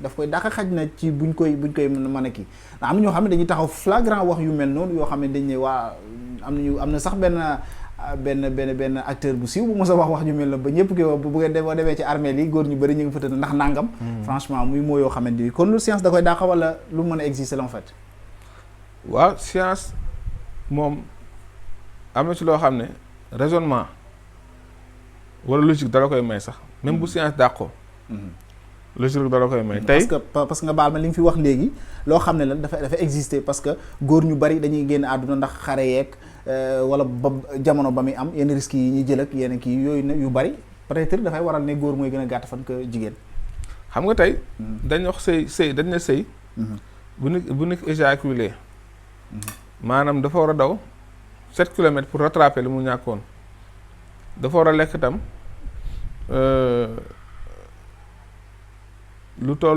daf koy dàq xaj na ci buñ koy mën a kii ndax am na ñoo xam ne dañuy taxaw flagrant wax yu mel noonu yoo xam ne dañ ne waa am na sax benn acteur bu siiw bu mos a wax ñu mel na ba ñëpp ki wax bu ngeen boo demee ci armée yi góor ñu bëri ñu ngi fa tëdd ndax nangam. Franchement muy moo yoo xamante ni kon lu science da koy dàq wala lu mën a exister la en fait. waaw science moom am na ci loo xam ne raisonnement wala logique dala koy may sax même bu science dàqoo. logique dala koy may tey parce que nga baal ma li nga fi wax léegi loo xam ne la dafa exister parce que góor ñu bari dañuy génn àdduna ndax xare yeeg wala ba jamono ba muy am yenn risques yi ñuy jël ak yenn kii yooyu yu bari peut-être dafay waral ne góor mooy gën a gàtt fan que jigéen. xam nga tey dañ wax sëy dañ ne sëy bu nekk éjaculé maanaam dafa war a daw 7 kilomètres pour rattraper li mu ñàkkoon dafa war a lekk itam lu toll